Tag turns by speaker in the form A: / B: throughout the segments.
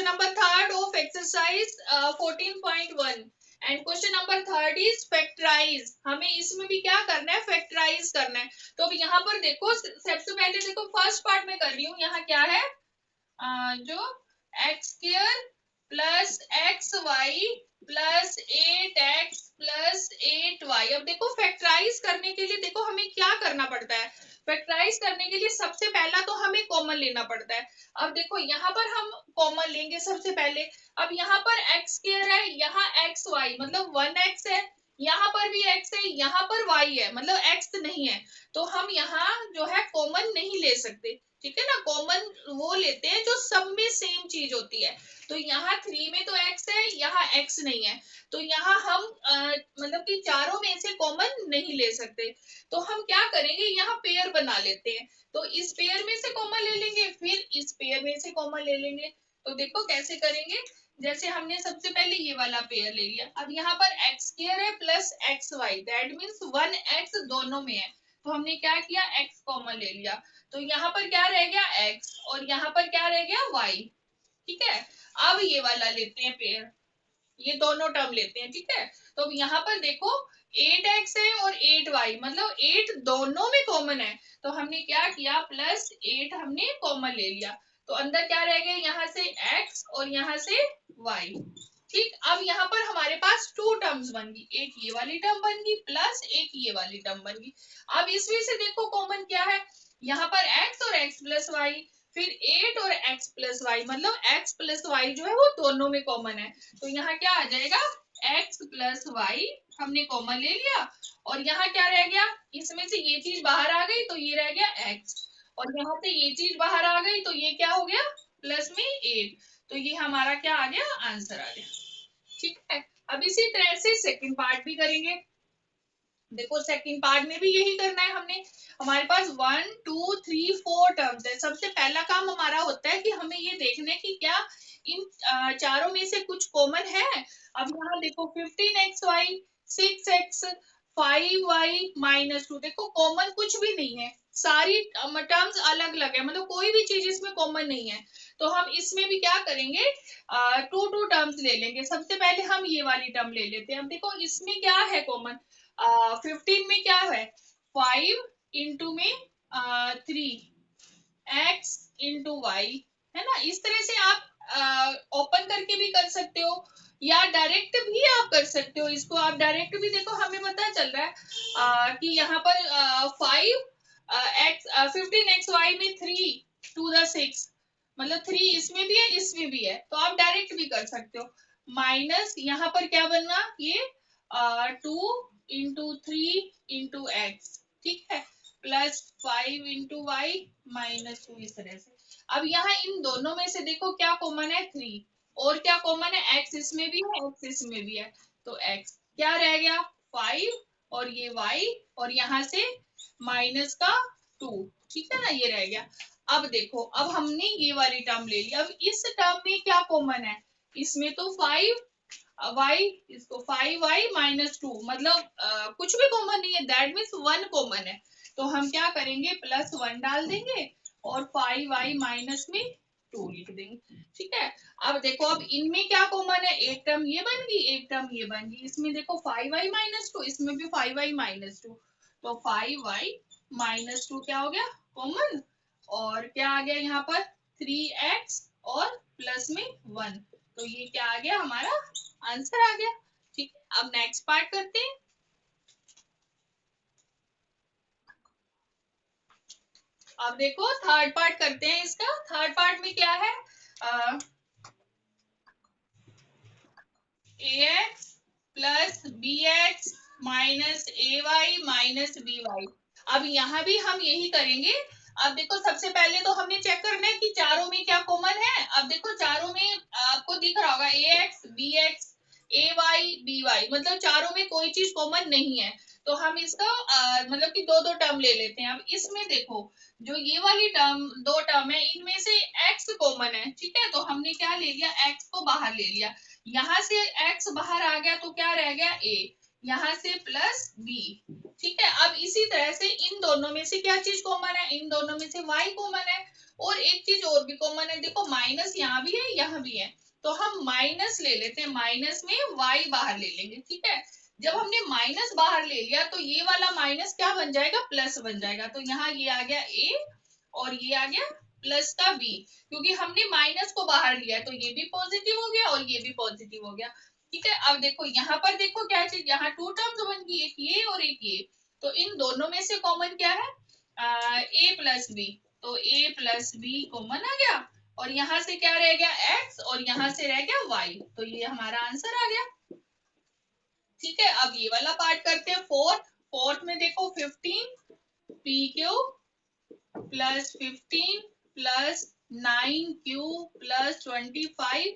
A: Number third of exercise 14.1 and question number third is factorise. हमें इसमें भी क्या करना है, फैक्टराइज करना है। तो अब यहाँ पर देखो, सबसे पहले देखो फर्स्ट पार्ट में कर रही हूँ। यहाँ क्या है, जो x square plus x y plus 8x plus 8y। अब देखो फैक्टराइज करने के लिए देखो हमें क्या करना पड़ता है। फैक्टराइज करने के लिए सबसे पहला तो हमें कॉमन लेना पड़ता है। अब देखो यहाँ पर हम कॉमन लेंगे सबसे पहले। अब यहाँ पर एक्स स्क्वायर है, यहाँ एक्स वाई मतलब 1x है, यहाँ पर भी x है, यहाँ पर y है मतलब x नहीं है। तो हम यहाँ जो है कॉमन नहीं ले सकते, ठीक है ना। कॉमन वो लेते हैं जो सब में सेम चीज होती है। तो यहाँ 3 में तो x है, यहाँ x नहीं है। तो यहाँ हम मतलब कि चारों में से कॉमन नहीं ले सकते। तो हम क्या करेंगे, यहाँ पेयर बना लेते हैं। तो इस पेयर में से कॉमन ले लेंगे, फिर इस पेयर में से कॉमन ले लेंगे। तो देखो कैसे करेंगे। जैसे हमने सबसे पहले ये वाला पेयर ले लिया। अब यहाँ पर एक्स स्क्वायर है plus x y, that means 1x दोनों में है। तो हमने क्या किया, x कॉमन ले लिया। तो यहाँ पर क्या रह गया, x, और यहाँ पर क्या रह गया, y। ठीक है। अब ये वाला लेते हैं पेयर, ये दोनों टर्म लेते हैं, ठीक है। तो अब यहाँ पर देखो 8x है और 8y मतलब 8 दोनों में कॉमन है। तो हमने क्या किया, प्लस 8 हमने कॉमन ले लिया। तो अंदर क्या रह गया, यहाँ से x और यहाँ से y। ठीक। अब यहाँ पर हमारे पास टू टर्म्स बन गई, एक ये वाली टर्म बन गई प्लस एक ये वाली टर्म बन गई। अब इसमें से देखो कॉमन क्या है, यहाँ पर x और x प्लस वाई, फिर 8 और x प्लस वाई मतलब x प्लस वाई जो है वो दोनों में कॉमन है। तो यहाँ क्या आ जाएगा, x प्लस वाई हमने कॉमन ले लिया। और यहाँ क्या रह गया, इसमें से ये चीज बाहर आ गई तो ये रह गया x, और यहाँ से ये चीज बाहर आ गई तो ये क्या हो गया, प्लस में 8। तो ये हमारा क्या आ गया, आंसर आ गया। ठीक है। अब इसी तरह से सेकंड पार्ट भी करेंगे। देखो सेकंड पार्ट में भी यही करना है हमने। हमारे पास 1 2 3 4 टर्म्स है। सबसे पहला काम हमारा होता है कि हमें ये देखना है कि क्या इन चारों में से कुछ कॉमन है। अब यहाँ देखो 15xy 6x 5y -2, देखो कॉमन कुछ भी नहीं है, सारी टर्म्स अलग अलग है, मतलब कोई भी चीज इसमें कॉमन नहीं है। तो हम इसमें भी क्या करेंगे, टू टू टर्म्स ले लेंगे। सबसे पहले हम ये वाली टर्म ले लेते हैं। अब देखो इसमें क्या है कॉमन, 15 में क्या है, 5 इंटू में 3 x इंटू वाई, है ना। इस तरह से आप ओपन करके भी कर सकते हो या डायरेक्ट भी आप कर सकते हो। इसको आप डायरेक्ट भी देखो, हमें पता चल रहा है कि यहाँ पर 15xy में 3 टू द 6 मतलब 3 इसमें भी है इसमें भी है, तो आप डायरेक्ट भी कर सकते हो। माइनस यहाँ पर क्या बनना, ये 2 इंटू 3 इंटू एक्स, ठीक है, प्लस 5 इंटू वाई -2, इस तरह से। अब यहाँ इन दोनों में से देखो क्या कॉमन है, 3, और क्या कॉमन है, x इसमें भी है x इसमें भी है। तो x क्या रह गया, 5, और ये y, और यहाँ से माइनस का 2, ठीक है ना, ये रह गया। अब देखो, अब हमने ये वाली टर्म ले ली। अब इस टर्म में क्या कॉमन है, इसमें तो 5 y, इसको 5y -2 मतलब कुछ भी कॉमन नहीं है, दैट मीन्स 1 कॉमन है। तो हम क्या करेंगे, +1 डाल देंगे और 5y माइनस में 2 लिख देंगे, ठीक है। अब देखो, अब इनमें क्या कॉमन है, एक टर्म ये बन गई एक टर्म ये बन गई। इसमें देखो 5y -2, इसमें भी 5y -2, तो 5y -2 क्या हो गया, कॉमन। और क्या आ गया यहाँ पर, 3x और प्लस में 1, तो ये क्या आ गया, हमारा आंसर आ गया। ठीक है। अब नेक्स्ट पार्ट करते हैं। अब देखो थर्ड पार्ट करते हैं इसका। थर्ड पार्ट में क्या है, ax plus bx minus ay minus by। अब यहाँ भी हम यही करेंगे। अब देखो सबसे पहले तो हमने चेक करना है कि चारों में क्या कॉमन है। अब देखो चारों में आपको दिख रहा होगा ax bx ay by मतलब चारों में कोई चीज कॉमन नहीं है। तो हम इसका मतलब कि दो दो टर्म ले लेते हैं। अब इसमें देखो जो ये वाली टर्म, दो टर्म है, इनमें से x कॉमन है, ठीक है। तो हमने क्या ले लिया, x को बाहर ले लिया। यहाँ से x बाहर आ गया तो क्या रह गया, a। यहाँ से प्लस बी। ठीक है, अब इसी तरह से इन दोनों में से क्या चीज कॉमन है, इन दोनों में से y कॉमन है, और एक चीज और भी कॉमन है, देखो माइनस यहाँ भी है यहाँ भी है, तो हम माइनस ले लेते हैं, माइनस में y बाहर ले लेंगे। ठीक है, जब हमने माइनस बाहर ले लिया तो ये वाला माइनस क्या बन जाएगा, प्लस बन जाएगा, तो यहाँ ये आ गया a और ये आ गया प्लस का b, क्योंकि हमने माइनस को बाहर लिया तो ये भी पॉजिटिव हो गया और ये भी पॉजिटिव हो गया। ठीक है, अब देखो यहाँ पर देखो क्या चीज, यहाँ टू टर्म्स बन गई, एक ये और एक ये, तो इन दोनों में से कॉमन क्या है, a प्लस बी, तो a प्लस बी कॉमन आ गया, और यहाँ से क्या रह गया x और यहाँ से रह गया y, तो ये हमारा आंसर आ गया। ठीक है, अब ये वाला पार्ट करते हैं, फोर्थ में देखो 15 P Q plus 15 plus 9q plus 25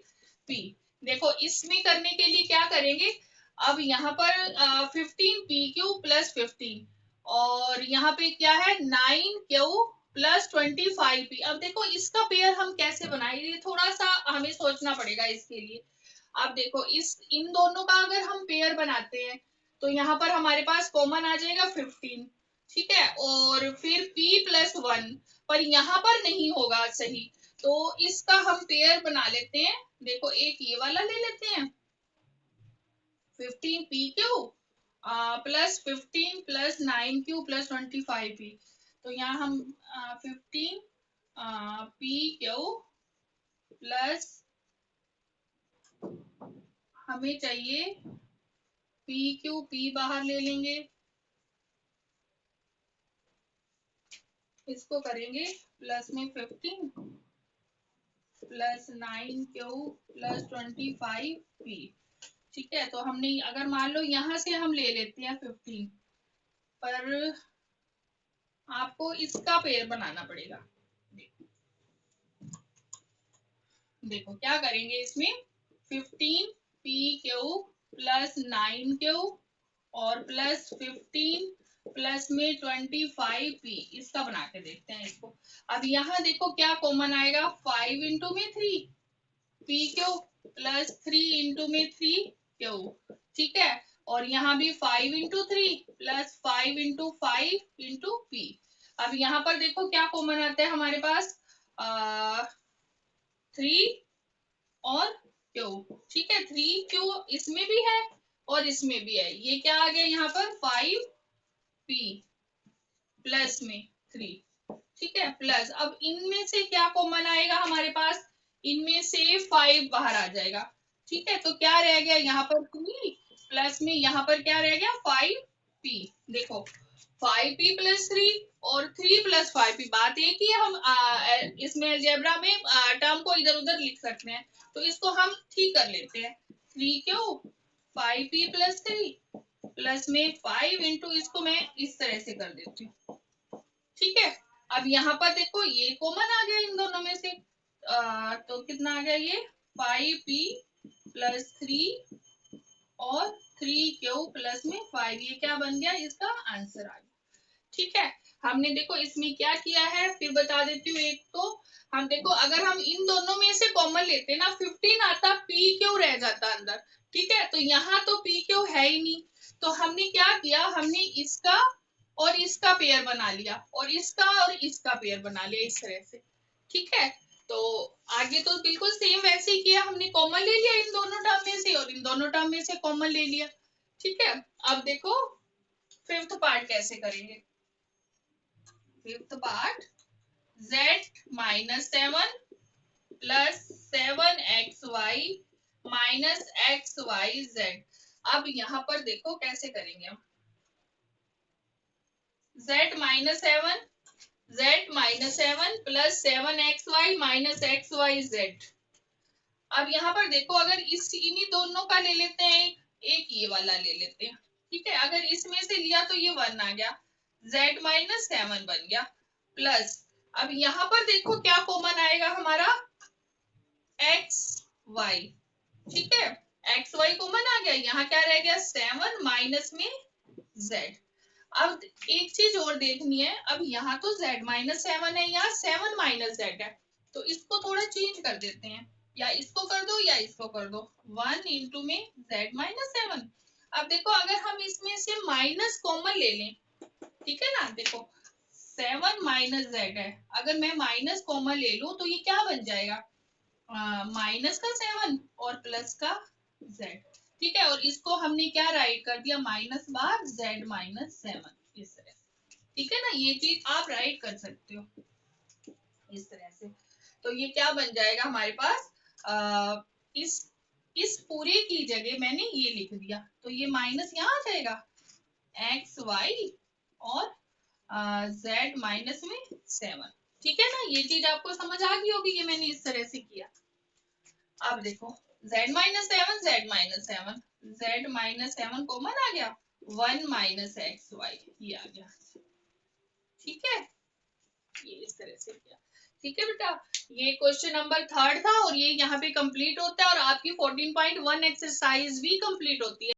A: P. देखो इसमें करने के लिए क्या करेंगे, अब यहाँ पर 15 पी क्यू प्लस 15 और यहाँ पे क्या है 9q प्लस 25 पी। अब देखो इसका पेयर हम कैसे बनाएंगे, थोड़ा सा हमें सोचना पड़ेगा इसके लिए। अब देखो इन दोनों का अगर हम पेयर बनाते हैं तो यहाँ पर हमारे पास कॉमन आ जाएगा 15। ठीक है, और फिर p प्लस 1, पर यहाँ पर नहीं होगा सही, तो इसका हम पेयर बना लेते हैं। देखो एक ये वाला ले लेते हैं 15 P Q plus 15 plus 9q plus 25 P, तो यहाँ हम 15 पी क्यू प्लस हमें चाहिए पी क्यू, पी बाहर ले लेंगे, इसको करेंगे प्लस में 15 प्लस 9q प्लस 25 पी। ठीक है, तो हमने अगर मान लो यहाँ से हम ले लेते हैं 15, पर आपको इसका पेयर बनाना पड़ेगा। देखो क्या करेंगे इसमें 15 पी क्यू प्लस 9q और प्लस 15 प्लस में 25 पी, इसका बना के देखते हैं इसको। अब यहाँ देखो क्या कॉमन आएगा, 5 इंटू में 3 पी क्यू प्लस 3 इंटू में 3 क्यू। ठीक है, और यहाँ भी 5 into 3 plus 5 into 5 into P. अब यहाँ पर देखो क्या कॉमन आता है हमारे पास, 3 और क्यू। ठीक है, 3 क्यू इसमें भी है और इसमें भी है, ये क्या आ गया यहाँ पर 5 पी प्लस में 3। ठीक है, प्लस अब इनमें से क्या कॉमन आएगा हमारे पास, इनमें से 5 बाहर आ जाएगा। ठीक है, तो क्या रह गया यहाँ पर 3 प्लस में यहाँ पर क्या रह गया 5 पी। देखो 5 पी प्लस 3 और 3 प्लस 5 पी, बात एक ही है, हम इसमें अलजेब्रा में टर्म को इधर उधर लिख सकते हैं, तो इसको हम ठीक कर लेते हैं। 3 क्यों 5 पी प्लस 3 प्लस में 5 इंटू, इसको मैं इस तरह से कर देती हूँ। ठीक है, अब यहाँ पर देखो ये कॉमन आ गया इन दोनों में से, तो कितना आ गया ये 5 पी प्लस 3 और 3 क्यू प्लस में 5, ये क्या बन गया, इसका आंसर आ गया। ठीक है, हमने देखो इसमें क्या किया है, फिर बता देती हूँ। एक तो हम देखो अगर हम इन दोनों में से कॉमन लेते ना 15 आता, पी क्यू रह जाता अंदर। ठीक है, तो यहाँ तो पी क्यू है ही नहीं, तो हमने क्या किया, हमने इसका और इसका पेयर बना लिया और इसका और इसका पेयर बना लिया इस तरह से। ठीक है, तो आगे तो बिल्कुल सेम वैसे ही किया, हमने कॉमन ले लिया इन दोनों टर्म में से और इन दोनों टर्म में से कॉमन ले लिया। ठीक है, अब देखो फिफ्थ पार्ट कैसे करेंगे। Fifth part z minus 7 plus 7xy minus xyz। अब यहाँ पर देखो कैसे करेंगे हम, z minus 7 plus 7xy minus xyz। अब यहाँ पर देखो अगर इन्हीं दोनों का ले लेते हैं, एक ये वाला ले लेते हैं। ठीक है, अगर इसमें से लिया तो ये 1 आ गया, z माइनस 7 बन गया, प्लस अब यहाँ पर देखो क्या कॉमन आएगा हमारा एक्स वाई। ठीक है, एक्स वाई कॉमन आ गया, यहाँ क्या रह गया 7 माइनस में z। अब एक चीज और देखनी है, अब यहाँ तो z माइनस 7 है, यहाँ 7 माइनस z है, तो इसको थोड़ा चेंज कर देते हैं, या इसको कर दो या इसको कर दो, 1 इंटू में z माइनस 7। अब देखो अगर हम इसमें से माइनस कॉमन ले लें, ठीक है ना, देखो 7 माइनस जेड है, अगर मैं माइनस कॉमन ले लूं तो ये क्या बन जाएगा, माइनस का 7 और प्लस का z, ठीक है, और इसको हमने क्या राइट कर दिया, माइनस बार z माइनस 7, इस तरह, ठीक है ना, ये चीज आप राइट कर सकते हो इस तरह से। तो ये क्या बन जाएगा हमारे पास, इस पूरे की जगह मैंने ये लिख दिया, तो ये माइनस यहाँ आ जाएगा, एक्स वाई और z माइनस में 7, ठीक है ना, ये चीज आपको समझ आ गई होगी, ये मैंने इस तरह से किया। अब देखो z minus 7, z minus 7, z minus 7 common आ गया, 1 माइनस एक्स वाई ये आ गया, ठीक है, ये इस तरह से किया, ठीक है बेटा। ये क्वेश्चन नंबर 3 था और ये यहाँ पे कंप्लीट होता है और आपकी 14.1 एक्सरसाइज भी कंप्लीट होती है।